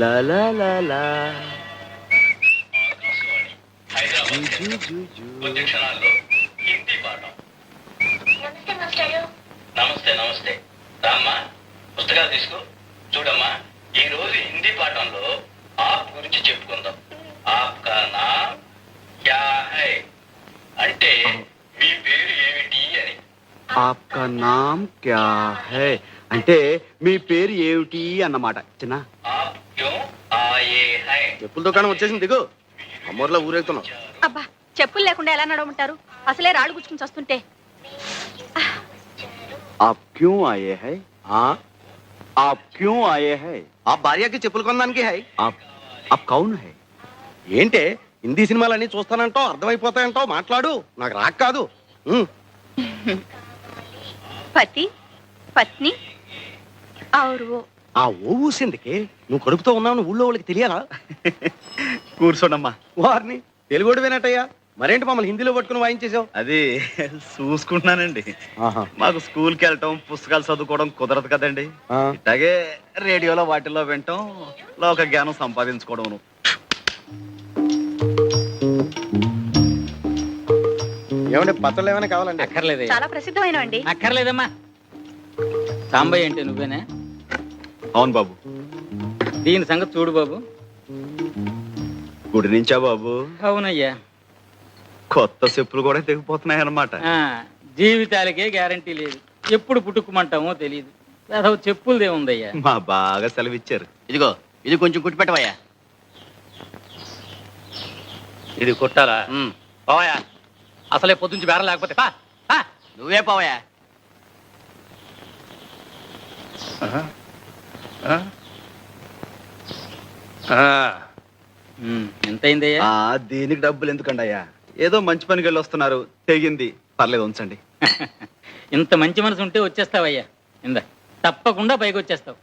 లా లా లా లా. నమస్తే నమస్తే రామ్మా పుస్తకాలు తీసుకో. చూడమ్మా ఈ రోజు హిందీ పాఠంలో ఆప్ గురించి చెప్పుకుందాం. ఆప్ కా నామ్ క్యా హై అంటే మీ పేరు ఏమిటి అని. ఆప్కా నామ్ క్యా హై అంటే మీ పేరు ఏమిటి అన్నమాట. చిన్న ఆప్ క్యో ఆయే హై. చెప్పుల దుకాణం వచ్చేసింది, దిగు. అమ్మూర్లో ఊరేగుతున్నాం. అబ్బా, చెప్పులు లేకుండా ఎలా నడవమంటారు? అసలే రాళ్ళు గుచ్చుకుని వస్తుంటే. आप क्यों आए हैं? आप क्यों आए हैं? ఆ భార్యకి చెప్పులు కొనడానికి హై. आप कौन है? ఏంటే హిందీ సినిమాలన్నీ చూస్తానంటావు, అర్థమైపోతాయంటావు, మాట్లాడు. నాకు రాక్ కాదు. పతి పత్ని और वो ఆ ఓ ఊసిందికి నువ్వు కడుపుతో ఉన్నావు ఊళ్ళో వాళ్ళకి తెలియరా? కూర్చోండమ్మా. వారిని తెలుగుడు వినట్టయ్యా. మరేంటి మమ్మల్ని హిందీలో పట్టుకుని వాయించేసావు? అది చూసుకుంటున్నానండి. మాకు స్కూల్కి వెళ్ళటం, పుస్తకాలు చదువుకోవడం కుదరదు కదండి. ఇట్లాగే రేడియోలో వాటిల్లో వినటం, లోక జ్ఞానం సంపాదించుకోవడం. ఏమంటే పత్రాలు ఏమైనా కావాలండి? అక్కర్లేదు. చాలా ప్రసిద్ధమైన అండి. అక్కర్లేదమ్మా. సాంబయ్య అంటే నువ్వేనా? అవును బాబు. దీని సంగతి చూడు బాబు. గుడి నుంచా బాబు? అవునయ్యా. కొత్త చెప్పులు కూడా తెగిపోతున్నాయి అన్నమాట. జీవితాలకే గ్యారంటీ లేదు, ఎప్పుడు పుట్టుకుమంటామో తెలియదు. అసలు చెప్పులదే ఉందయ్యా. మా బాగా సెలవిచ్చారు. ఇదిగో ఇది కొంచెం కుట్టి పెట్టవయ్యా. ఇది కొట్టాలా? పోవయ్యా, అసలే పొద్దుంచి బేరం లేకపోతే పా. నువ్వే పోవయ్యా. ఎంత అయిందయ్యా? దీనికి డబ్బులు ఎందుకండి అయ్యా? ఏదో మంచి పనికి వెళ్ళి వస్తున్నారు, తెగింది, పర్లేదు ఉంచండి. ఇంత మంచి మనసు ఉంటే వచ్చేస్తావయ్యా. ఇందా తప్పకుండా పైకి వచ్చేస్తావు.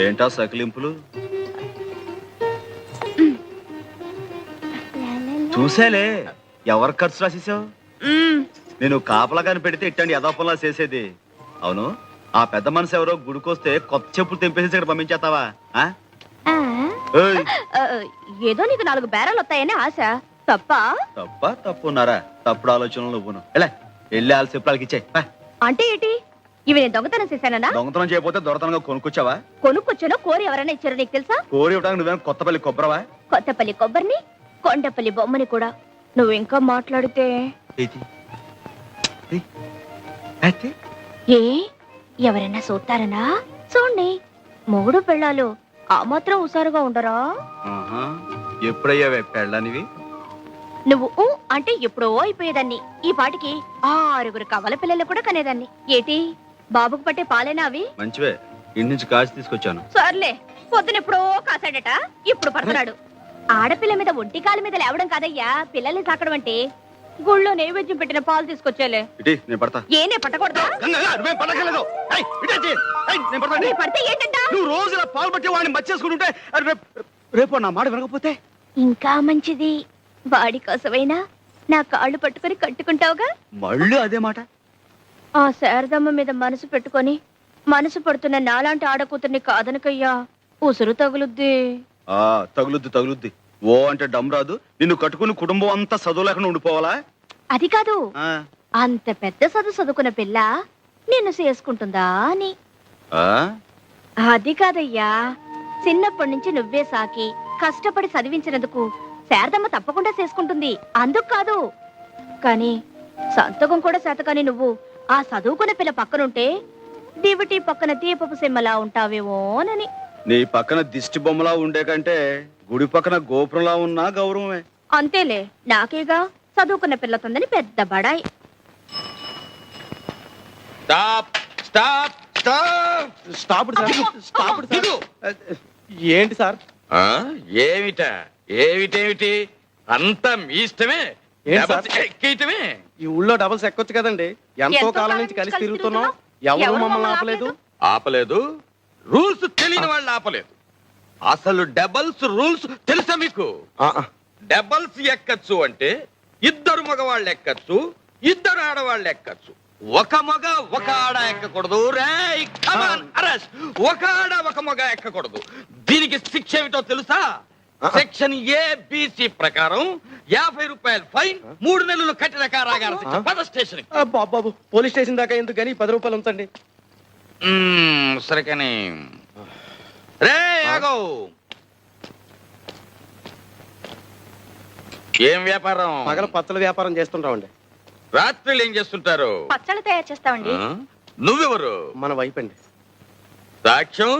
ఏంటా సకిలింపులు? చూసేలే, ఎవరు ఖర్చు రాసేసావు? నేను కాపలా కాని పెడితే ఇట్టండి యథాపంలా చేసేది. అవును, ఆ పెద్ద మనసు ఎవరో గుడికొస్తే కొత్త చెప్పులు తెంపేసి ఇక్కడ పంపించేస్తావా? ఏదో నీకు 4 బేరాలు వస్తాయని ఆశ. తప్ప తప్పున్నారా? తప్పుడు ఆలోచనలు నువ్వును. ఎలా వెళ్ళి వాళ్ళ చెప్పులకి ఇచ్చాయి. అంటే ఏంటి? ఇవి నేను దొంగతనం చేశానా? దొంగతనం చేయకపోతే దొరతనంగా కొనుక్కొచ్చావా? కొనుక్కొచ్చానో కోరి ఎవరైనా ఇచ్చారో నీకు తెలుసా? కోరి ఇవ్వడానికి నువ్వేం కొత్తపల్లి కొబ్బరవా? కొత్తపల్లి కొబ్బరిని, కొండపల్లి బొమ్మని కూడా. నువ్వు ఇంకా మాట్లాడితే ఏ ఎవరైనా చూస్తారనా? చూడండి, మొగుడు పెళ్ళాలు ఆ మాత్రం హుషారుగా ఉండరా? ఎప్పుడయ్యావే పెళ్ళనివి? నువ్వు అంటే ఎప్పుడో అయిపోయేదాన్ని. ఈ పాటికి 6 కవల పిల్లలు కూడా కనేదాన్ని. ఏటి బాబుకు పట్టే పాలేనా అవి? మంచివే, ఇంటి నుంచి కాచి తీసుకొచ్చాను. సర్లే, పొద్దునెప్పుడో కాసాడట, ఇప్పుడు పడుతున్నాడు. ఆడపిల్ల మీద ఒంటి కాలు మీద లేవడం కాదయ్యా పిల్లల్ని సాకడం అంటే. గుళ్ళో నైవేద్యం పెట్టిన పాలు తీసుకొచ్చేలే. ఏనే పట్టకూడదా? పడితే ఏంటంటా? నువ్వు రోజు ఇలా పాలు పట్టి వాడిని మర్చేసుకుంటుంటే రేపు నా మాట వినకపోతే ఇంకా మంచిది. వాడి కోసమైనా నా కాళ్ళు పట్టుకుని కట్టుకుంటావుగా. మళ్ళీ అదే మాట. ఆ శారదమ్మ మీద మనసు పెట్టుకొని మనసు పడుతున్న నాలాంటి ఆడకూతుర్ని కాదనకయ్యా, ఉసురు తగులుద్ది. తగులుద్ది. ఓ అంటే డమ్ రాదు. నిన్ను కట్టుకుని కుటుంబం అంతా చదువు లేకుండా ఉండిపోవాలా? అది కాదు, అంత పెద్ద చదువుకున్న పిల్ల నిన్ను చేసుకుంటుందా అని. అది కాదయ్యా, చిన్నప్పటి నుంచి నువ్వే సాకి కష్టపడి చదివించినందుకు శారదమ్మ తప్పకుండా చేసుకుంటుంది. అందుకు కాదు, కానీ సంతకం కూడా శాతకాని నువ్వు ఆ చదువుకున్న పిల్ల పక్కనుంటే దివిటి పక్కన దీపపు సిమ్మలా ఉంటావేమోనని. నీ పక్కన దిష్టి బొమ్మలా ఉండే కంటే గుడి పక్కన గోపురంలా ఉన్నా గౌరవమే. అంతేలే, నాకేగా చదువుకున్న పిల్లతుందని పెద్ద బడాయి. ఏంటి సార్? ఏమిటి అంతా మీ ఇష్టమే. ఈ ఊళ్ళో డబల్స్ ఎక్కొచ్చు కదండి. ఎంతో కాలం నుంచి కలిసి తిరుగుతున్నాం, ఎవరు మమ్మల్ని ఆపలేదు. ఆపలేదు, రూల్స్ తెలియని వాళ్ళని ఆపలేదు. అసలు డబల్స్ రూల్స్ తెలుసా మీకు? డబల్స్ ఎక్కచ్చు అంటే ఇద్దరు మగవాళ్ళు ఎక్కచ్చు, ఇద్దరు ఆడవాళ్ళు ఎక్కచ్చు. ఒక మగ ఒక ఆడ ఎక్కకూడదు. రేయ్ కమాన్ అరెస్ట్. ఒక ఆడ ఒక మగ ఎక్కకూడదు. దీనికి శిక్ష ఏమిటో తెలుసా? సెక్షన్ ఏబిసి ప్రకారం 50 రూపాయలు ఫైన్, 3 నెలలు కఠిన కారాగార శిక్ష. పద స్టేషన్. బాబు పోలీస్ స్టేషన్ దాకా ఎందుకు కానీ 10 రూపాయలు ఉంచండి. సరే కానీ రే ఆగో. ఏం వ్యాపారం? పగల పచ్చల వ్యాపారం చేస్తుంటామండి. రాత్రులు ఏం చేస్తుంటారు? పచ్చళ్ళు తయారు చేస్తామండి. నువ్వెవరు? మన వైఫ్ అండి. సాక్ష్యం?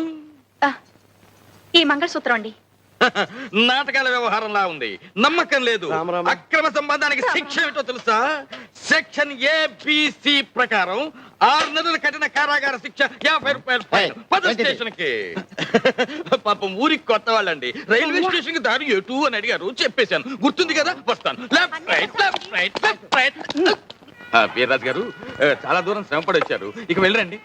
ఈ మంగళసూత్రం అండి. నాటకాల వ్యవహారంలా ఉంది, నమ్మకం లేదు. రామరామ. అక్రమ సంబంధానికి శిక్ష ఏమిటో తెలుసా? సెక్షన్ ఏబిసి ప్రకారం 6 నెలల కఠిన కారాగార శిక్ష, 50 రూపాయలు ఫైన్. పద స్టేషన్ కి. పాపం ఊరికి కొత్త వాళ్ళండి. రైల్వే స్టేషన్ కి దారి ఎటు అని అడిగారు, చెప్పేశాను. గుర్తుంది కదా? వస్తాను. Left right left right left right. Veerraju గారు చాలా దూరం శ్రమపడి వచ్చారు, ఇక వెళ్ళండి.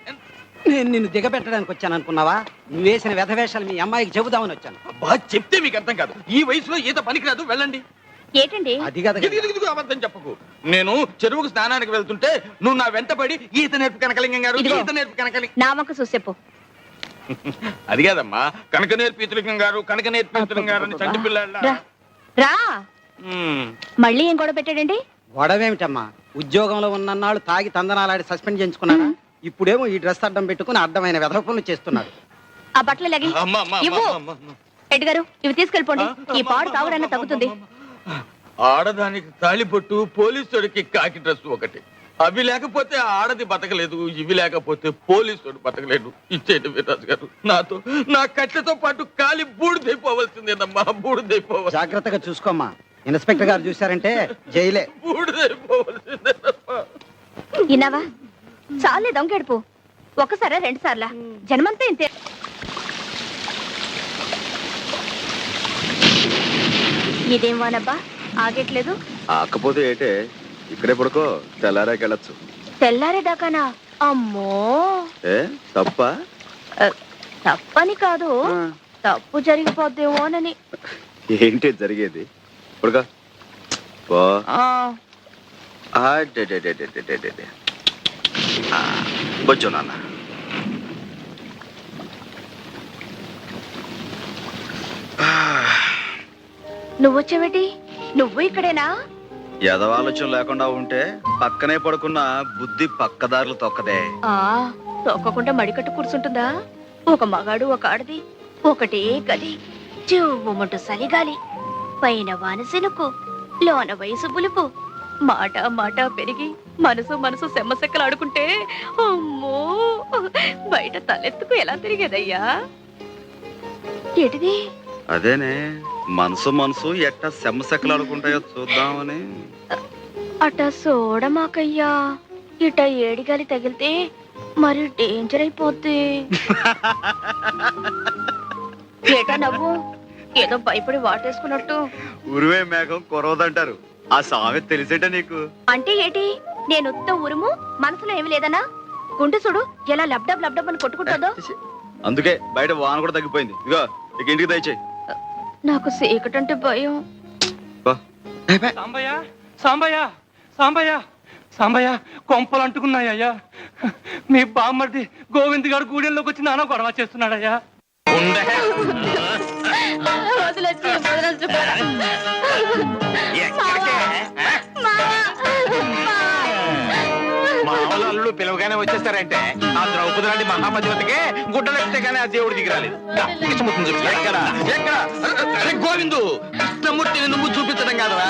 నేను నిన్ను దిగబెట్టడానికి వచ్చాను అనుకున్నావా? నువ్వు వేసిన వ్యధవేషాలు మీ అమ్మాయికి చెబుదామని వచ్చాను. బాగా చెప్తే మీకు అర్థం కాదు. ఈ వయసులో ఈత పనికిరాదు, వెళ్ళండి. ఏంటండి? అది కదా ఇదిగో అబద్ధం చెప్పకు. నేను చెరువుకు స్నానానికి వెళ్తుంటే నువ్వు నా వెంటపడి ఈత నేర్పు కనకలింగం గారు, ఇదిగో. ఈత నేర్పు కనకలి. నా వంక చూసేపు. అది కాదమ్మా, కనక నేర్పు ఈతలింగం గారు, కనక నేర్పు ఈతలింగం గారు అని చంటి పిల్ల. రా రా. మళ్ళీ ఏం గొడవ పెట్టాడండి? గొడవేమిటమ్మా? ఉద్యోగంలో ఉన్నన్నాళ్ళు తాగి తందనాలాడి సస్పెండ్ చేయించుకున్నాడా? ఇప్పుడేమో ఈ డ్రెస్ అడ్డం పెట్టుకుని అడ్డమైన వెధవ పనులు చేస్తున్నాడు. ఆ బట్టలు లగి ఇవ్వు. రెడ్డి గారు ఇవి తీసుకెళ్ళిపోండి. ఈ పాడు తాగుడన్నా తగ్గుతుంది. ఆడదానికి తాళిబొట్టు, పోలీసుడికి కాకి డ్రెస్ ఒకటి. అవి లేకపోతే ఆడది బతకలేదు, ఇవి లేకపోతే పోలీసుడు బతకలేదు. ఇచ్చేయండి వీర్రాజు గారు. నాతో నా కట్టెతో పాటు కాలి బూడిదైపోవలసిందేనమ్మా, బూడిదైపోవాలి. జాగ్రత్తగా చూసుకోమ్మా. ఇన్స్పెక్టర్ గారు చూశారంటే జైలే. బూడిదైపోవలసిందేనమ్మా. ఇన్నావా? చాలే దొంగెడుపు. ఒకసారా 2 సార్లా? జన్మంతా ఇంతే. ఇదేం వానబ్బా ఆగట్లేదు? ఆకపోతే ఏటే, ఇక్కడే పడుకో, తెల్లారాకెళ్ళచ్చు. తెల్లారేదాకానా? అమ్మో. ఏ తప్ప? తప్పని కాదు, తప్పు జరిగిపోద్దేమోనని. ఏంటి జరిగేది? పడుకో. బొచ్చు నాన్న. నువ్వొచ్చేవేటి? నువ్వు ఇక్కడేనా? ఎదవాలోచన లేకుండా ఉంటే పక్కనే పడుకున్న బుద్ధి పక్కదారులు తొక్కదే. తొక్కకుండా మడికట్టు కూర్చుంటుందా? ఒక మగాడు ఒక ఆడది ఒకటే గది, చెవుమంటూ సలిగాలి, పైన వానసెనుకు, లోన వయసు పులుపు, మాట మాట పెరిగి మనసు మనసు సెమ్మసెక్కలాడుకుంటే అమ్మో బయట తలెత్తుకు ఎలా తిరిగేదయ్యా? ఏటిది? అదేనే, మనసు మనసు ఎట్ట సెమ్మసెక్కలాడుకుంటాయో చూద్దామని. అట చూడమాకయ్యా, ఇట ఏడిగాలి తగిలితే మరి డేంజర్ అయిపోద్ది. ఏటా నవ్వు? ఏదో భయపడి వాటేసుకున్నట్టు. ఉరువే మేఘం కురవదంటారు, ఆ సామెత తెలిసేట నీకు? అంటే ఏటి? నేను ఉత్త ఉరుము, మనసులో ఏమి లేదనా? గుండె చూడు ఎలా లబ్డబ్ లబ్డబ్ అని కొట్టుకుంటుందో. అందుకే బయట వాన కూడా తగ్గిపోయింది. ఇగో ఇక ఇంటికి దయచేయి. నాకు సీకటంటే భయం. సాంబయ్య సాంబయ్య సాంబయ్య సాంబయ్య, కొంపలు అంటుకున్నాయ్యా. మీ బామ్మర్ది గోవింద్ గారు గూడెంలోకి వచ్చి నాన్న గొడవ చేస్తున్నాడయ్యా. మామూలు అల్లుడు పిలవగానే వచ్చేస్తారంటే ఆ ద్రౌపది లాంటి మహాపతివతికే గుడ్డలు ఎక్కితే కానీ ఆ దేవుడు దిగిరాలేదు. గోవిందు, కృష్ణమూర్తిని నువ్వు చూపించడం కాదరా,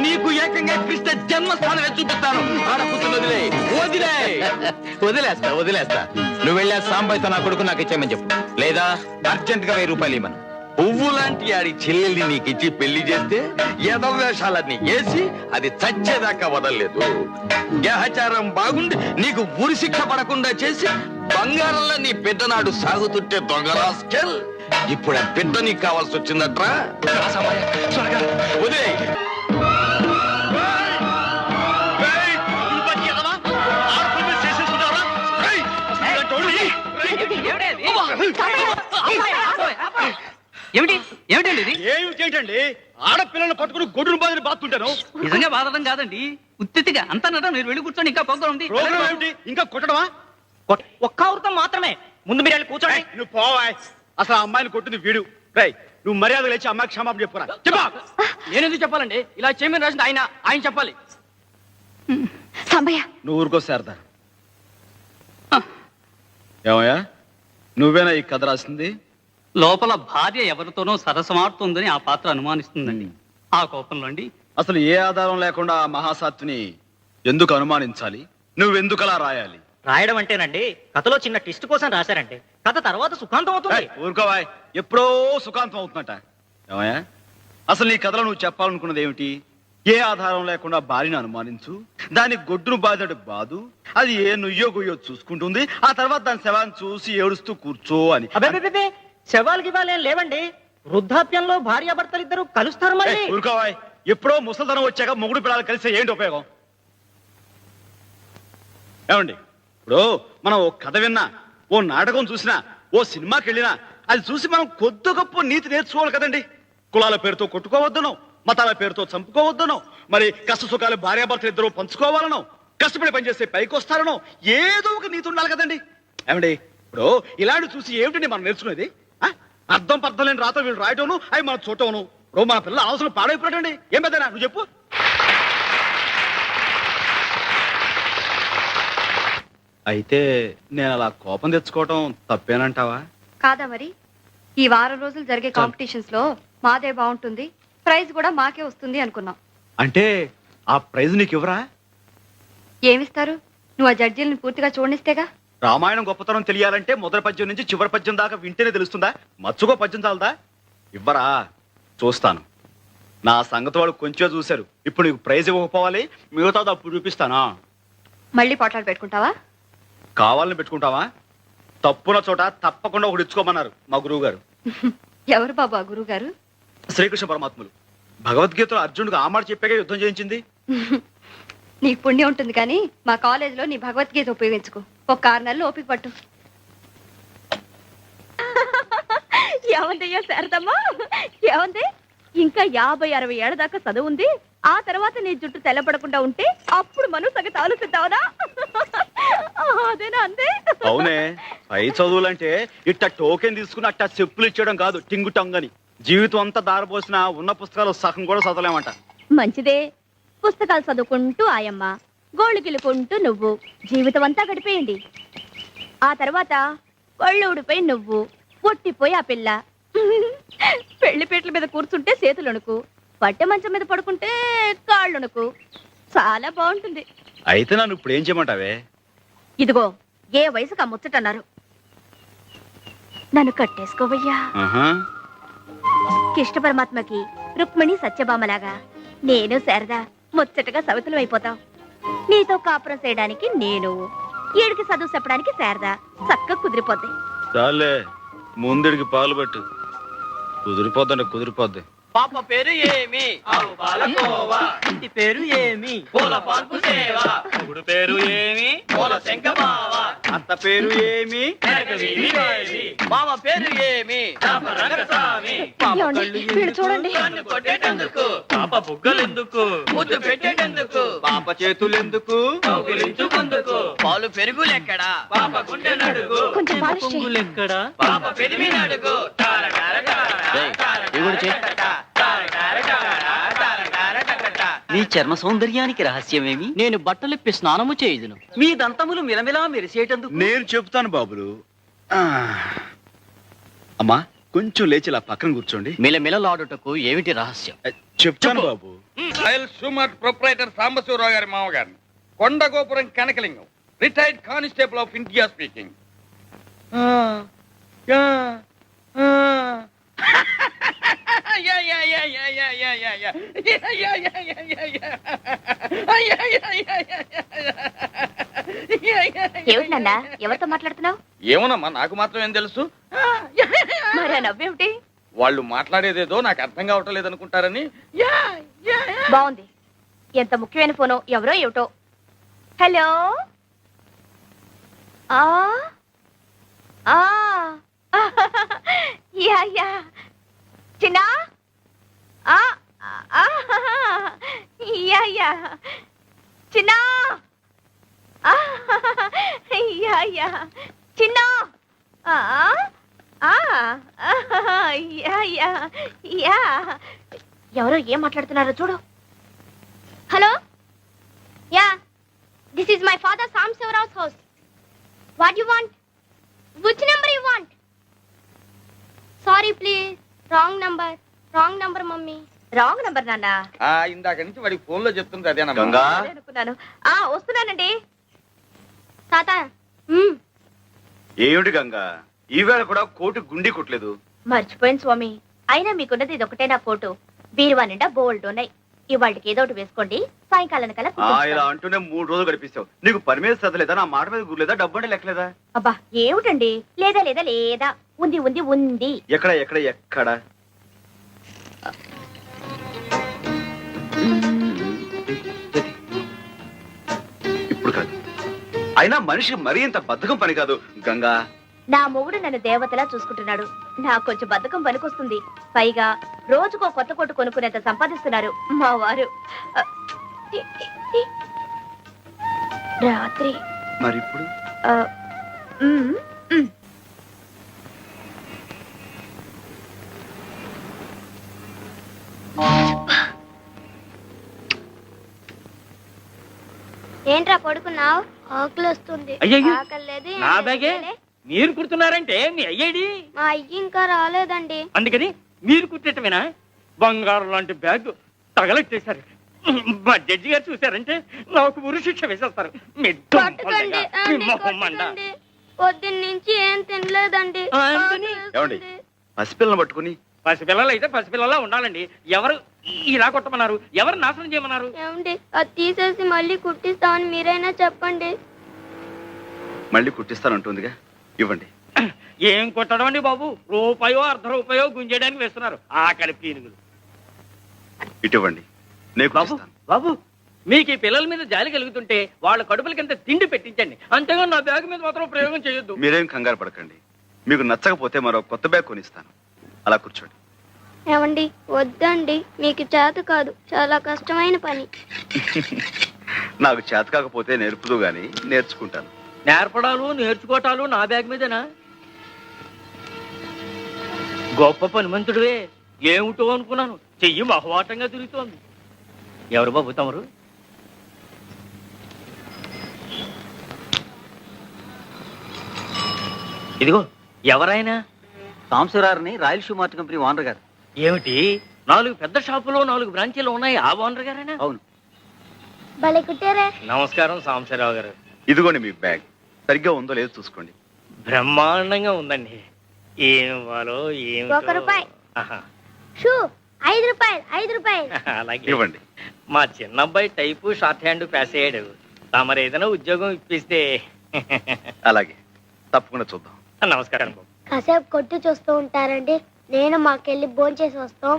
నీకు ఏకంగా కృష్ణ జన్మస్థానమే చూపిస్తాను. ఆడపుత్రులు వదిలేస్తా. నువ్వు వెళ్ళా సాంబాయితో నా కొడుకు నాకు ఇచ్చేయమని చెప్పు, లేదా అర్జెంట్ గా 1000 రూపాయలు ఇవ్వను. పువ్వు లాంటి ఆడి చెల్లెల్ని నీకిచ్చి పెళ్లి చేస్తే ఎదవేషాలన్నీ వేసి అది చచ్చేదాకా వదలలేదు. గ్రహచారం బాగుండి నీకు ఉరి శిక్ష పడకుండా చేసి బంగారంలో నీ పెద్దనాడు సాగుతుంటే దొంగరాస్కెల్. ఇప్పుడు ఆ బిడ్డ నీకు కావాల్సి వచ్చిందట్రా. వదిలే. ఏమిటి ఏమిటండి ఇది ఏమిటండి ఆడపిల్లలను పట్టుకుని గొడ్డును బాధని బాతుంటాను. నిజంగా బాధడం కాదండి, ఉత్తిగా అంతా నటన. మీరు వెళ్ళి కూర్చొని ఇంకా ప్రోగ్రాం ఉంది. ప్రోగ్రామ్ ఏమిటి? ఇంకా కొట్టడమా? ఒక్క అవృతం మాత్రమే, ముందు మీరు వెళ్ళి కూర్చోండి. నువ్వు పోవాయ్. అసలు ఆ అమ్మాయిని కొట్టింది వీడు. రై, నువ్వు మర్యాద లేచి అమ్మాయికి క్షమాపణ చెప్పురా. చెప్పా. నేనెందుకు చెప్పాలండి? ఇలా చేయమని రాసింది ఆయన చెప్పాలి. సాంబయ్య, నువ్వు ఊరుకో శారదా. ఏమయ్యా, నువ్వేనా ఈ కథ రాసింది? లోపల భార్య ఎవరితోనో సరసమాడుతుందని ఆ పాత్ర అనుమానిస్తుందండి. ఆ కోపంలో అండి. అసలు ఏ ఆధారం లేకుండా ఆ మహాసాత్విని ఎందుకు అనుమానించాలి? నువ్వెందుకు అలా రాయాలి? రాయడం అంటేనండి, కథలో చిన్న ట్విస్ట్ కోసం రాశారంటే కథ తర్వాత సుఖాంతం అవుతుంది. ఊరుకోవాయ్, ఎప్పుడో సుఖాంతం అవుతుందట. ఏమయ్యా, అసలు నీ కథలో నువ్వు చెప్పాలనుకున్నది ఏమిటి? ఏ ఆధారం లేకుండా భార్యను అనుమానించు, దాని గొడ్డును బాధడు బాదు, అది ఏ నుయ్యో గుయ్యో చూసుకుంటుంది, ఆ తర్వాత దాని శవాన్ని చూసి ఏడుస్తూ కూర్చో అని. అబ్బే, శవాలకి ఇవ్వాలేం లేవండి. వృద్ధాప్యంలో భార్యాభర్తలు ఇద్దరు కలుస్తారు మళ్ళీ. ఊరుకోవాయ్, ఎప్పుడో ముసలితనం వచ్చాక మొగుడు పిల్లలు కలిస్తే ఏంటి ఉపయోగం? ఏమండి, ఇప్పుడు మనం ఓ కథ విన్నా, ఓ నాటకం చూసినా, ఓ సినిమాకి వెళ్ళినా అది చూసి మనం కొద్ది గొప్ప నీతి నేర్చుకోవాలి కదండి. కులాల పేరుతో కొట్టుకోవద్దనో, మతాల పేరుతో చంపుకోవద్దనో, మరి కష్ట సుఖాలు భార్యాభర్తలు ఇద్దరు పంచుకోవాలనో, కష్టపడి పనిచేస్తే పైకి వస్తారనో ఏదో ఒక నీతి ఉండాలి కదండి. ఏమండి, ఇప్పుడు ఇలాంటి చూసి ఏమిటండి మనం నేర్చుకునేది? అర్థం పర్థం లేని రాత వీళ్ళు రాయటం, అవి మనం చూడటం. ఇప్పుడు మన పిల్లలు అవసరం పాడైపోయాడండి. ఏం పెద్దనా నువ్వు చెప్పు. అయితే నేను అలా కోపం తెచ్చుకోవటం తప్పేనంటావా? కాదా మరి? ఈ వారం రోజులు జరిగే కాంపిటీషన్స్ లో మాదే బాగుంటుంది, ప్రైజ్ కూడా మాకే వస్తుంది అనుకున్నాం. అంటే ఆ ప్రైజ్ నీకు ఇవ్వరా? ఏమిస్తారు? నువ్వు ఆ జడ్జీలను పూర్తిగా చూడనిస్తేగా. రామాయణం గొప్పతనం తెలియాలంటే మొదటి పద్యం నుంచి చివరి పద్యం దాకా వింటేనే తెలుస్తుందా? మచ్చుకో పద్యం చాలదా? ఇవ్వరా? చూస్తాను. నా సంగతి వాళ్ళు కొంచెం చూశారు. ఇప్పుడు నీకు ప్రైజ్ ఇవ్వకపోవాలి, మిగతాది అప్పుడు చూపిస్తానా? మళ్ళీ పోట్లాడు పెట్టుకుంటావా? కావాలని పెట్టుకుంటావా? తప్పున చోట తప్పకుండా ఒకటి ఇచ్చుకోమన్నారు మా గురువు గారు. ఎవరు బాబు ఆ గురువు గారు? శ్రీకృష్ణ పరమాత్ములు. భగవద్గీతలో అర్జునుడికి ఆ మాట చెప్పాక యుద్ధం చేయించింది. నీకు పుణ్యం ఉంటుంది కానీ మా కాలేజీలో నీ భగవద్గీత ఉపయోగించుకో. ఒక 6 నెలలు ఓపిక పట్టు. ఏమందయ్యా శారదమ్మా, ఏమంది? ఇంకా 50-60 ఏళ్ల దాకా చదువు ఉంది. ఆ తర్వాత నీ జుట్టు తెల్లబడకుండా ఉంటే అప్పుడు మనం సంగతి ఆలోచిద్దావునా? అదేనా అందే? అవునే, పై చదువులంటే ఇట్ట టోకెన్ తీసుకుని అట్ట చెప్పులు ఇచ్చేయడం కాదు, టింగు టంగని. జీవితం అంతా దారపోసిన ఉన్న పుస్తకాలు సగం కూడా చదవలేమంట. మంచిదే. పుస్తకాలు చదువుకుంటూ ఆయమ్మ, గోళ్ళు గిలుకుంటూ నువ్వు జీవితం అంతా గడిపేయండి. ఆ తర్వాత ఒళ్ళు ఊడిపోయి నువ్వు, ఒట్టిపోయి ఆ పిల్ల. పెళ్లిపేటల మీద కూర్చుంటే చేతులొణుకు, పట్టె మంచం మీద పడుకుంటే కాళ్ళొణుకు. చాలా బాగుంటుంది. అయితే నన్ను ఇప్పుడు ఏం చేయమంటావే? ఇదిగో, ఏ వయసుకు ఆ ముచ్చటన్నారు. నన్ను కట్టేసుకోవయ్యా. కృష్ణ పరమాత్మకి రుక్మిణి సత్యభామలాగా నేను శారదా ముచ్చటగా సవితులం అయిపోతాం. నీతో కాపురం చేయడానికి నేను, ఈడికి చదువు చెప్పడానికి శారదా చక్కగా కుదిరిపోద్ది. చాలే, ముందుడికి పాలు పెట్టు. కుదిరిపోద్దండి, కుదిరిపోద్ది. పాప పేరు ఏమి? ఆవు పాలకోవా. ఇంటి పేరు ఏమి? పూల పాల్పు సేవ. మొగుడు పేరు ఏమి? పూల శంఖమావ. అత్త పేరు ఏమి? మామ పేరు ఏమి? రంగస్వామి. పాప ఏమండి? కళ్ళు వీడు ఎందుకు? చూడండి. కన్ను కొట్టేటందుకు. పాప బుగ్గలెందుకు? ముద్దు పెట్టేటందుకు. పాప చేతులెందుకు? కౌగిలించుకుందుకు. పాలు పెరుగులెక్కడా? పాప గుండె నడుగు. కొంచెం పాలిష్ చేయి. పొంగులెక్కడా? పాప పెరిమి నడుగు. టార టార టార టార నీ చర్మ సౌందర్యానికి రహస్యమేమి? నేను బట్టలిప్పి స్నానము చేయుదును. మీ దంతములు మిలమిలా మెరిసేటందుకు నేను చెప్తాను బాబులు. అమ్మా, కొంచెం లేచి ఇలా పక్కన కూర్చోండి. మిలమిలలాడుటకు ఏమిటి రహస్యం? చెప్తాను బాబు. రాయల్ షూమార్ట్ ప్రొప్రైటర్ సాంబశివరావు గారి మామగారిని, Kondagopuram Kanakalingam, retired constable of India speaking. ఏమిటి నాన్న, ఎవరితో మాట్లాడుతున్నావు? ఏమోనమ్మా, నాకు మాత్రం ఏం తెలుసు. మరి ఆ నవ్వేమిటి? వాళ్ళు మాట్లాడేదేదో నాకు అర్థం కావటం లేదనుకుంటారని. బాగుంది. ఎంత ముఖ్యమైన ఫోనో, ఎవరో ఏమిటో. హలో. ఆ ఆ ఆ యా చిన్న ఆ ఆ యా యా యా ఎవరో ఏం మాట్లాడుతున్నారో చూడు. Hello yeah this is my father Sambasivarao's house. What you want? Which number you want? Sorry please, wrong number mummy. Wrong number నాన్న. ఇందాక నుంచి వాడికి ఫోన్ లో చెప్తుంది అదేనమ్మా. గంగా అదే అనుకున్నాను. వస్తున్నానండి తాత. ఏమిటి గంగా ఈవేళ కూడా కోటు గుండి కొట్టలేదు? మర్చిపోయింది స్వామి. అయినా మీకున్నది ఇది ఒకటే నా కోటు. బీరువా నిండా బోల్డ్ ఉన్నాయి. ఇవాళకి ఏదో ఒకటి వేసుకోండి, సాయంకాలం కల్లా ఇలా కుట్టిస్తాను. అంటూనే 3 రోజులు గడిపిస్తావు. నీకు పని మీద శ్రద్ధ లేదా? నా మాట మీద గుర్లేదా? డబ్బు అంటే లెక్కలేదా? అబ్బా ఏమిటండి, లేదా లేదా లేదా, ఉంది ఉంది ఉంది. ఎక్కడ ఎక్కడ ఎక్కడ? ఇప్పుడు కాదు. అయినా మనిషికి మరీ ఇంత బద్ధకం పని కాదు గంగా. నా మొగుడు నన్ను దేవతలా చూసుకుంటున్నాడు. నాకు కొంచెం బద్ధకం పనికొస్తుంది. పైగా రోజుకో కొత్త కొట్టు కొనుక్కునేంత సంపాదిస్తున్నారు మా వారు. రాత్రి మరి ఇప్పుడు ఉమ్, ఉమ్. ఏంట్రా పడుకున్నావు? ఆకలి వస్తుంది. అయ్యయ్యో, ఆకలి లేదు, ఏం నా లేదు, బ్యాగే లేలే. మీరు కుడుతున్నారంటే మీ అయ్యేడి. మా అయ్యి ఇంకా రాలేదండి. అందుకని మీరు కుట్టేటమేనా? బంగారం లాంటి బ్యాగ్ తగలెట్టేశారు. మా జడ్జి గారు చూశారంటే నాకు ఉరి శిక్ష వేసేస్తారు. మీ పట్టుకోండి, అండి, కొట్టకండి. పొద్దున్న నుంచి ఏం తినలేదండి. అందుకని? ఏమండి పసిపిల్లని పట్టుకుని పసిపిల్లలు అయితే పసిపిల్లలా ఉండాలండి. ఎవరు ఇలా కొట్టమన్నారు? ఎవరు నాశనం చేయమన్నారు? ఏమండి అది తీసేసి మళ్ళీ కుట్టిస్తామని మీరైనా చెప్పండి. మళ్ళీ కుట్టిస్తానంటుందిగా, ఇవ్వండి. ఏం కొట్టడం అండి బాబు? రూపాయో అర్ధ రూపాయో గుంజేయడానికి వేస్తున్నారు ఆకలి పీనుగులు. ఇటువంటి నేను బాబు కుట్టిస్తాను. బాబు, మీకు ఈ పిల్లల మీద జాలి కలుగుతుంటే వాళ్ళ కడుపులకింత తిండి పెట్టించండి. అంతేగా నా బ్యాగ్ మీద మాత్రం ప్రయోగం చేయొద్దు. మీరేం కంగారు పడకండి. మీకు నచ్చకపోతే మరో కొత్త బ్యాగ్ కొనిస్తాను. అలా కూర్చోండి. ఏమండి వద్దండి, మీకు చేత కాదు, చాలా కష్టమైన పని. నాకు చేత కాకపోతే నేర్పుదు గాని నేర్చుకుంటాను. నేర్పడాలు నేర్చుకోవటాలు నా బ్యాగ్ మీదేనా? గొప్ప పనిమంతుడివే. ఏమిటో అనుకున్నాను, చెయ్యి బహువాటంగా తిరుగుతోంది. ఎవరు బాబు తమరు? ఇదిగో ఎవరైనా? సాంబశివరావుని royal shoe mart company owner గారు. ఏమిటి 4 పెద్ద షాపులో 4 బ్రాంచీలు ఉన్నాయి, ఆ ఓనర్ గారేనా? అవును. భలే కుట్టారే. నమస్కారం సాంబశివరావు గారు. ఇదిగోండి మీ బ్యాగ్. సరిగ్గా ఉందో లేదో చూసుకోండి. బ్రహ్మాండంగా ఉందండి. ఏం ఇవ్వాలో ఏం 1 రూపాయి. షూ 5 రూపాయలు, 5 రూపాయలు. అలాగే ఇవ్వండి. మా చిన్న అబ్బాయి టైపు షార్ట్ హ్యాండ్ పాస్ అయ్యాడు. తమరు ఏదైనా ఉద్యోగం ఇప్పిస్తే. అలాగే, తప్పకుండా చూద్దాం. నమస్కారం బాబు. కాసేపు కొట్టు చూస్తూ ఉంటారండి, నేను మాకెళ్ళి భోంచేసి వస్తాం.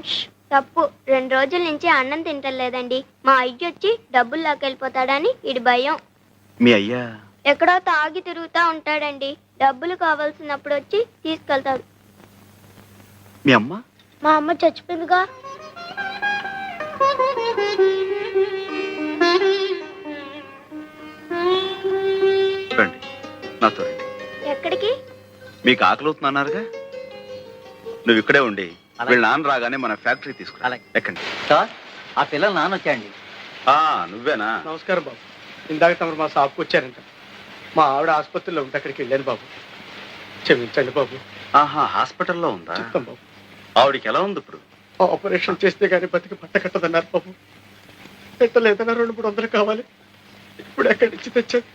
తప్పు, 2 రోజుల నుంచి అన్నం తింటలేదండి. మా అయ్య వచ్చి డబ్బులు లాకెళ్ళిపోతాడని ఇడి భయం. మీ అయ్యా ఎక్కడో తాగి తిరుగుతా ఉంటాడండి. డబ్బులు కావాల్సినప్పుడు వచ్చి తీసుకెళ్తాడు. మీ అమ్మ? మా అమ్మ చచ్చిపోయిందిగా. రండి, నాతో రండి. ఎక్కడికి? మీకు ఆకలి అవుతుందన్నారుగా, నువ్వు ఇక్కడే ఉండి అలాగే. వీళ్ళ నాన్న రాగానే మన ఫ్యాక్టరీ తీసుకురా. అలాగే. ఎక్కండి. సార్, ఆ పిల్లలు నాన్న వచ్చాయండి. నువ్వేనా? నమస్కారం బాబు. ఇందాక తమరు మా షాప్కి వచ్చారంట. మా ఆవిడ ఆసుపత్రిలో ఉంటే అక్కడికి వెళ్ళాను బాబు. క్షమించండి బాబు. ఆహా, హాస్పిటల్లో ఉందా? చెప్తాం బాబు. ఆవిడికి ఎలా ఉంది ఇప్పుడు? ఆపరేషన్ చేస్తే గానీ బతికి పట్ట కట్టదన్నారు బాబు. పెట్టలేదన్నా 200-300 కావాలి. ఇప్పుడు ఎక్కడి నుంచి తెచ్చాను?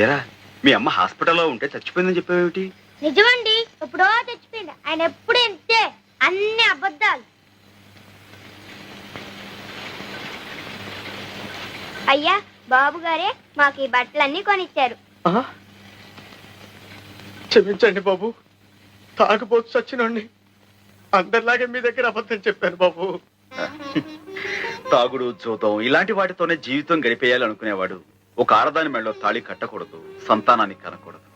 ఏరా, మీ అమ్మ హాస్పిటల్లో ఉంటే చచ్చిపోయిందని చెప్పావేమిటి? నిజమండి, ఎప్పుడో చచ్చిపోయింది. ఆయన ఎప్పుడు ఇంతే, అన్ని అబద్ధాలు. అయ్యా, బాబు గారే మాకు ఈ బట్టలన్నీ కొనిచ్చారు. క్షమించండి బాబు. తాగుబోతు చచ్చినోడిని అందరిలాగే మీ దగ్గర అబద్ధం చెప్పాను బాబు. తాగుడు, జూతం ఇలాంటి వాటితోనే జీవితం గడిపేయాలి అనుకునేవాడు ఒక ఆడదాని మెడలో తాళి కట్టకూడదు, సంతానాన్ని కనకూడదు.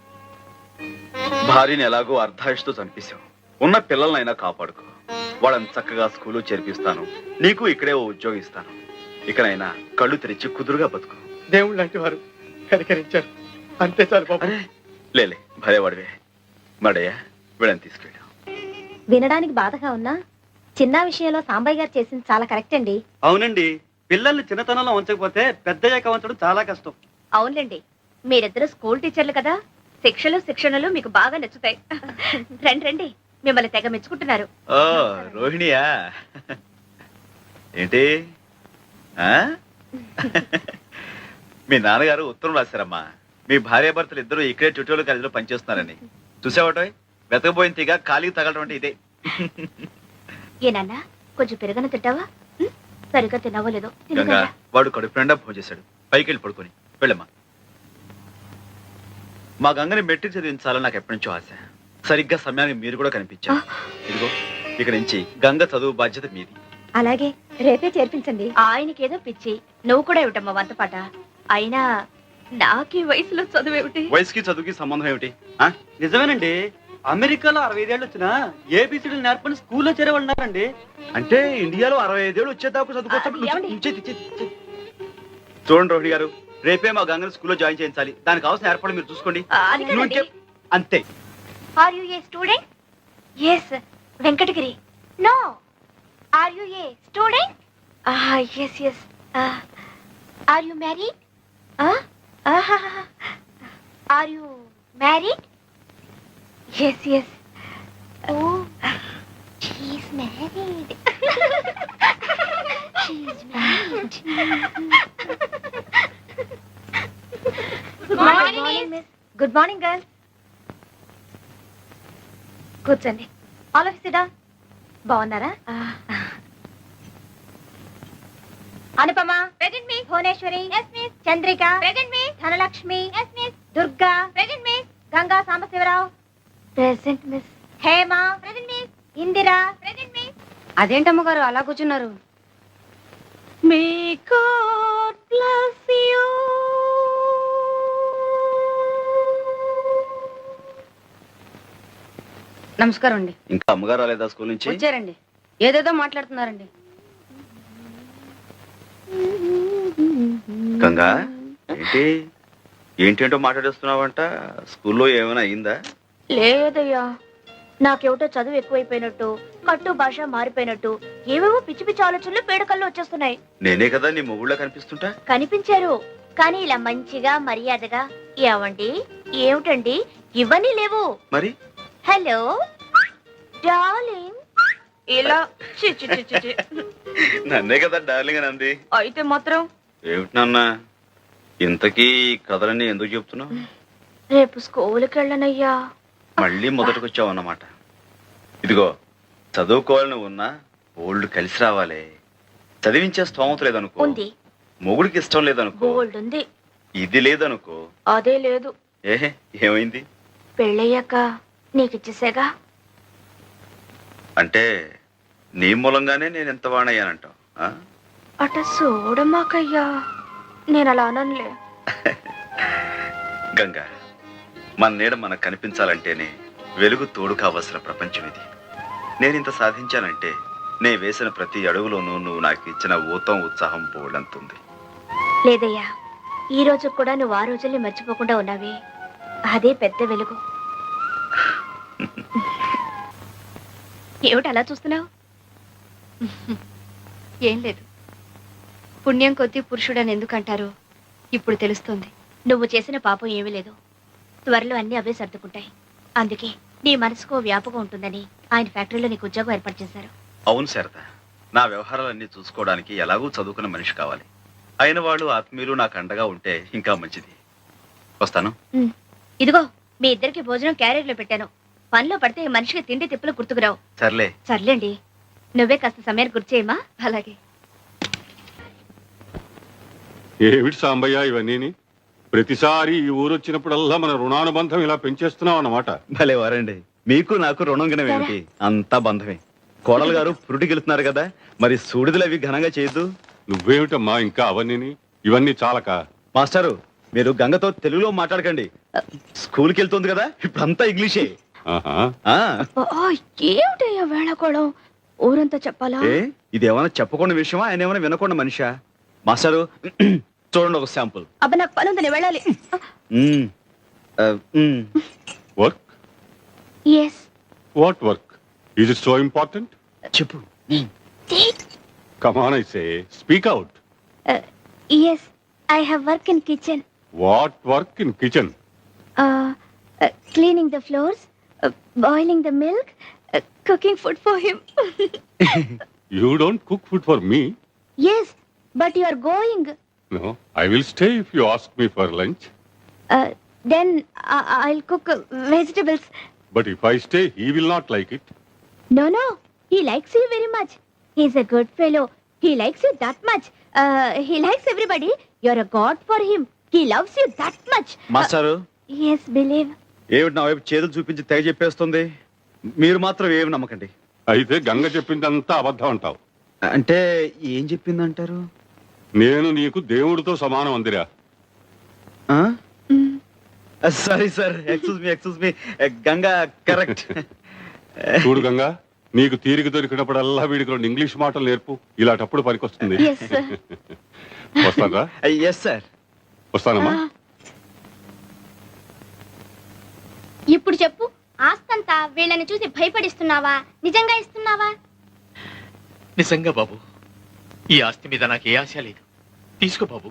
భార్యని ఎలాగో అర్ధాయుషుతో చంపేశావు. ఉన్న పిల్లలనైనా కాపాడుకో. వాళ్ళని చక్కగా స్కూలు చేర్పిస్తాను. నీకు ఇక్కడే ఓ ఉద్యోగం ఇస్తాను. ఇకనైనా కళ్ళు తెరిచి కుదురుగా బతుకు. దేవుళ్ళు లాంటి వారు కనికరించారు, అంతే చాలు బాబు. అరే, లేలే భలేవాడివే. మడయ్యా వీళ్ళని తీసుకెళ్ళాం. వినడానికి బాధగా ఉన్నా చిన్న విషయంలో సాంబయ్య గారు చేసింది చాలా కరెక్ట్ అండి. అవునండి, పిల్లల్ని చిన్నతనంలో ఉంచకపోతే పెద్దయ్యాక ఉంచడం చాలా కష్టం. అవునులేండి, మీరిద్దరు స్కూల్ టీచర్లు కదా, శిక్షణలు మీకు బాగా నచ్చుతాయి. రండి రండి, మిమ్మల్ని తెగ మెచ్చుకుంటున్నారు. ఓ రోహిణియా, ఏంటి ఆ? మీ నాన్నగారు ఉత్తరం రాశారమ్మా, మీ భార్యాభర్తలు ఇద్దరు ఇక్కడే చుట్టూలు కలిసిలో పనిచేస్తున్నారని. చూసావటో వెతకపోయిన తీగ ఖాళీ తగలటం అంటే ఇదే. ఏనన్నా కొంచెం పెరగన తింటావా? సరిగ్గా తిన్నావో లేదో. గంగా, వాడు కడుపు నిండా భోజేశాడు, పైకి వెళ్ళి పడుకొని వెళ్ళమ్మా. మా గంగని మెట్రిక్ చదివించాలని నాకు ఎప్పటి నుంచో ఆశ. సరిగ్గా సమయానికి మీరు కూడా కనిపించారు. ఇదిగో ఇక నుంచి గంగ చదువు బాధ్యత మీది. అలాగే, రేపే చేర్పించండి. ఆయనకేదో పిచ్చి, నువ్వు కూడా ఏమిటమ్మా వంతపాట. అయినా నాకీ వయసులో చదువేమిటి? వయసుకి చదువుకి సంబంధం ఏమిటి? నిజమేనండి, అమెరికాలో 65 ఏళ్ళు వచ్చినా ఏబిసిడీలు నేర్పని స్కూల్లో చేరేవాళ్ళు ఉన్నారండి. అంటే ఇండియాలో 65 ఏళ్ళు వచ్చేదాకా చదువుకోవచ్చు. ఏమండి? చూడండి రోహిణి గారు, రేపే మా గంగని స్కూల్లో జాయిన్ చేయించాలి. దానికి కావాల్సిన ఏర్పాట్లు మీరు చూసుకోండి. అది కాదండి. అంతే. Are you a student? Yes, Venkatagiri. No, are you a student? Yes yes. Are you married? Are you married? Yes yes. Oh, she is married. She is married. Good morning miss. Good morning girl. కూర్చోండి. All of sit down. బాగున్నారా? Anupama present miss. Bhuvaneswari yes miss. Chandrika present miss. Dhanalakshmi yes miss. Durga present miss. Ganga Sambasivarao present miss. Hema present miss. Indira present miss. అదేంటమ్మ గారు అలా కూర్చున్నారు? May God bless you. నమస్కారం అండి. ఇంకా అమ్మగారు రాలేదా స్కూల్ నుంచి? వచ్చారండి. ఏదేదో మాట్లాడుతున్నారండి. గంగా, ఏంటి ఏంటేంటో మాట్లాడేస్తున్నావంట? స్కూల్లో ఏమైనా అయిందా? లేదయ్యా, నాకేమిటో చదువు ఎక్కువైపోయినట్టు, కట్టు భాష మారిపోయినట్టు, ఏవేవో పిచ్చి పిచ్చి ఆలోచనలు పేడకల్లో వచ్చేస్తున్నాయి. నేనే కదా నీ మొగుళ్ళ కనిపిస్తుంటా? కనిపించారు, కానీ ఇలా మంచిగా మర్యాదగా ఏమండి ఏమిటండి ఇవన్నీ లేవు. మరి హలో డార్లింగ్ ఇలా చి చి చి చి చి. నన్నే కదా డార్లింగ్ అని అంది. అయితే మాత్రం ఏమిటి నాన్న, ఇంతకీ ఈ కథలన్నీ ఎందుకు చెప్తున్నావు? రేపు స్కూల్కి వెళ్ళనయ్యా. మళ్ళీ మొదటికొచ్చావు అన్నమాట. ఇదిగో, చదువుకోవాలని ఉన్నా ఓల్డ్ కలిసి రావాలి. చదివించే స్తోమత లేదనుకో, ఉంది. మొగుడికి ఇష్టం లేదనుకో, గోల్డ్ ఉంది. ఇది లేదనుకో. అదే లేదు. ఏహే, ఏమైంది? పెళ్ళయ్యాక నీకిచ్చేసేగా. అంటే నీ మూలంగానే నేను ఎంత వాణయ్యానంటావు? అట చూడమాకయ్యా, నేను అలా అననులే. గంగా, మన నీడ మనకు కనిపించాలంటేనే వెలుగు తోడు కావలసిన ప్రపంచం ఇది. నేను ఇంత సాధించానంటే నే వేసిన ప్రతి అడుగులోనూ నువ్వు నాకు ఇచ్చిన ఊతం ఉత్సాహం పోలంతుంది. లేదయ్యా, ఈ రోజు కూడా నువ్వు ఆ రోజుల్ని మర్చిపోకుండా ఉన్నావే, అదే పెద్ద వెలుగు. ఏమిటి అలా చూస్తున్నావు? ఏం లేదు. పుణ్యం కొద్దీ పురుషుడని ఎందుకంటారు ఇప్పుడు తెలుస్తుంది. నువ్వు చేసిన పాపం ఏమీ లేదు. త్వరలో అన్ని అవే సర్దుకుంటాయి. అందుకే నీ మనసుకో వ్యాపకం ఉంటుందని ఆయన ఫ్యాక్టరీలో నీకు ఉద్యోగం ఏర్పాటు చేశారు. అవును శారద, నా వ్యవహారాలన్నీ చూసుకోవడానికి ఎలాగూ చదువుకున్న మనిషి కావాలి. అయిన వాళ్ళు ఆత్మీయులు నాకు అండగా ఉంటే ఇంకా మంచిది. వస్తాను. ఇదిగో, మీ ఇద్దరికి భోజనం క్యారియర్లో పెట్టాను. పనిలో పడితే మనిషికి తిండి తిప్పులు గుర్తుకురావు. సర్లే. సర్లేండి, నువ్వే కాస్త సమయాన్ని గుర్తు చేయమా. అలాగే. ఏమిటి సాంబయ్య ఇవన్నీ? ప్రతిసారి ఈ ఊరు వచ్చినప్పుడల్లా మన రుణానుబంధం ఇలా పెంచేస్తున్నావు అన్నమాట. భలే వారండి, మీకు నాకు రుణం గినం ఏమిటి? అంతా బంధమే. కోడలు గారు పురుటికి వెళ్తున్నారు కదా, మరి సూడిదలు అవి ఘనంగా చేయొద్దు. నువ్వేమిటమ్మా ఇంకా అవన్నీ? ఇవన్నీ చాలక. మాస్టారు, మీరు గంగతో తెలుగులో మాట్లాడకండి. స్కూల్కి వెళ్తుంది కదా, ఇప్పుడు అంతా ఇంగ్లీషే. ఏమిటయ్యా వేళకోళం? ఊరంతా చెప్పాలా? ఇది ఏమైనా చెప్పకుండా విషయమా, ఆయన ఏమైనా వినకుండా మనిషా? మాస్టారు, చూడండి ఒక శాంపుల్. అబ్బా, నాకు పని ఉంది, నేను వెళ్ళాలి. Work yes what work is it so important చెప్పు. Come on I say speak out yes I have work in kitchen what work in kitchen cleaning the floors boiling the milk cooking food for him you don't cook food for me yes but you are going no I will stay if you ask me for lunch then I'll cook vegetables but if I stay he will not like it No, no. He likes you very much. He's a good fellow. He likes you that much. He likes everybody. You're a god for him. He loves you that much. మాస్టారు Yes, believe. ఏమిటి నా వైపు చేతులు చూపించి తెగ చెప్పేస్తుంది? మీరు మాత్రం ఏమి నమ్మకండి. అయితే గంగ చెప్పిందంతా అబద్ధం అంటావు. అంటే ఏం చెప్పిందంటారు? నేను నీకు దేవుడితో సమానం అందిరా. Sorry sir, excuse me. Ganga correct. చూడు గంగా, నీకు తీరిక దొరికినప్పుడల్లా వీడికి 2 ఇంగ్లీష్ మాటలు నేర్పు. ఇలాంటప్పుడు పనికొస్తుంది. Yes, sir. వస్తానరా? Yes sir. వస్తానమ్మా. ఇప్పుడు చెప్పు, ఆస్తంతా వీళ్ళని చూసి భయపడిస్తున్నావా, నిజంగా ఇస్తున్నావా? నిజంగా బాబు, ఈ ఆస్తి మీద నాకు ఏ ఆశ లేదు. తీసుకో బాబు.